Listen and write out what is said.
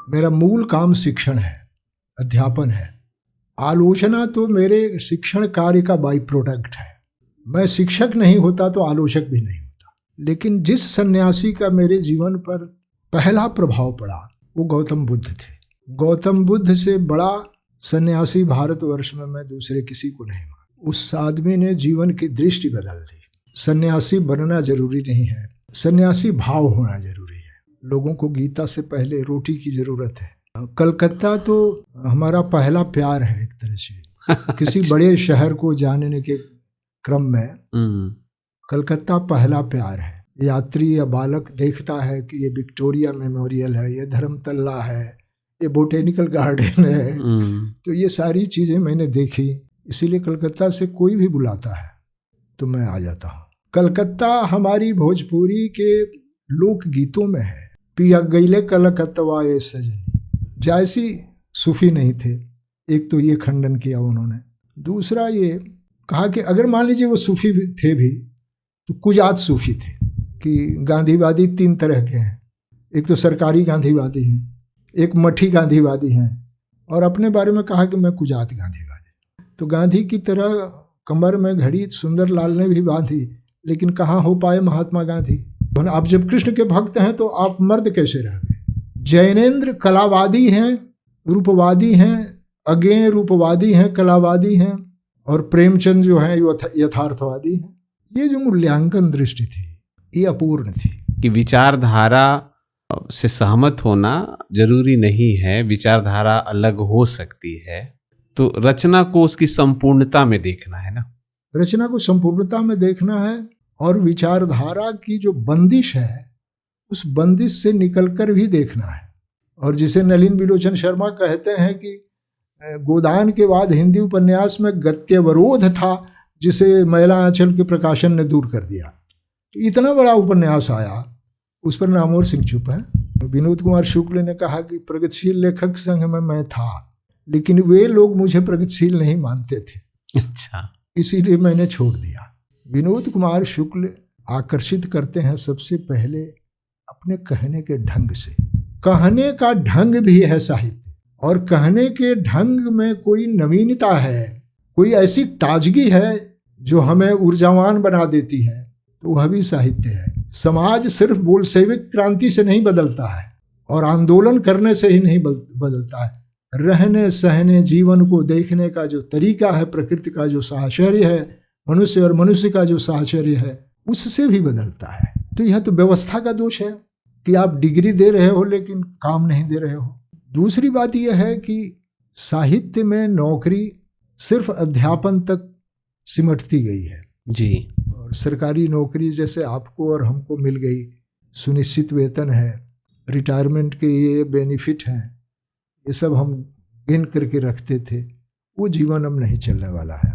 मेरा मूल काम शिक्षण है, अध्यापन है। आलोचना तो मेरे शिक्षण कार्य का बाई प्रोडक्ट है। मैं शिक्षक नहीं होता तो आलोचक भी नहीं होता। लेकिन जिस सन्यासी का मेरे जीवन पर पहला प्रभाव पड़ा वो गौतम बुद्ध थे। गौतम बुद्ध से बड़ा सन्यासी भारतवर्ष में मैं दूसरे किसी को नहीं मानता। उस आदमी ने जीवन की दृष्टि बदल दी। सन्यासी बनना जरूरी नहीं है, सन्यासी भाव होना जरूरी है। लोगों को गीता से पहले रोटी की जरूरत है। कलकत्ता तो हमारा पहला प्यार है एक तरह से। किसी बड़े शहर को जानने के क्रम में कलकत्ता पहला प्यार है। यात्री या बालक देखता है कि ये विक्टोरिया मेमोरियल है, ये धर्मतल्ला है, ये बोटेनिकल गार्डन है। तो ये सारी चीज़ें मैंने देखी, इसीलिए कलकत्ता से कोई भी बुलाता है तो मैं आ जाता हूँ। कलकत्ता हमारी भोजपुरी के लोकगीतों में है। पिया गईले कलकत्तवा ये सजनी। जैसी सूफी नहीं थे, एक तो ये खंडन किया उन्होंने। दूसरा ये कहा कि अगर मान लीजिए वो सूफी थे भी तो कुजात सूफी थे कि गांधीवादी तीन तरह के हैं। एक तो सरकारी गांधीवादी हैं, एक मठी गांधीवादी हैं, और अपने बारे में कहा कि मैं कुजात गांधीवादी। तो गांधी की तरह कमर में घड़ी सुंदरलाल ने भी बांधी, लेकिन कहाँ हो पाए महात्मा गांधी। आप जब कृष्ण के भक्त हैं तो आप मर्द कैसे रह गए? जैनेन्द्र कलावादी हैं, रूपवादी हैं, अज्ञेय रूपवादी हैं, कलावादी हैं, और प्रेमचंद जो हैं यथार्थवादी हैं। ये जो मूल्यांकन दृष्टि थी ये अपूर्ण थी कि विचारधारा से सहमत होना जरूरी नहीं है, विचारधारा अलग हो सकती है। तो रचना को उसकी संपूर्णता में देखना है ना, रचना को संपूर्णता में देखना है। और विचारधारा की जो बंदिश है उस बंदिश से निकलकर भी देखना है। और जिसे नलिन विलोचन शर्मा कहते हैं कि गोदान के बाद हिंदी उपन्यास में गत्यवरोध था जिसे मैला आंचल के प्रकाशन ने दूर कर दिया। तो इतना बड़ा उपन्यास आया, उस पर नामोर सिंह चुप है। विनोद कुमार शुक्ल ने कहा कि प्रगतिशील लेखक संघ में मैं था, लेकिन वे लोग मुझे प्रगतिशील नहीं मानते थे। अच्छा, इसीलिए मैंने छोड़ दिया। विनोद कुमार शुक्ल आकर्षित करते हैं सबसे पहले अपने कहने के ढंग से। कहने का ढंग भी है साहित्य, और कहने के ढंग में कोई नवीनता है, कोई ऐसी ताजगी है जो हमें ऊर्जावान बना देती है, तो वह भी साहित्य है। समाज सिर्फ बोल्शेविक क्रांति से नहीं बदलता है और आंदोलन करने से ही नहीं बदलता है। रहने सहने जीवन को देखने का जो तरीका है, प्रकृति का जो साहचर्य है, मनुष्य और मनुष्य का जो साहचर्य है, उससे भी बदलता है। तो यह तो व्यवस्था का दोष है कि आप डिग्री दे रहे हो लेकिन काम नहीं दे रहे हो। दूसरी बात यह है कि साहित्य में नौकरी सिर्फ अध्यापन तक सिमटती गई है जी। और सरकारी नौकरी जैसे आपको और हमको मिल गई, सुनिश्चित वेतन है, रिटायरमेंट के ये बेनिफिट हैं, ये सब हम गिन करके रखते थे, वो जीवन अब नहीं चलने वाला है।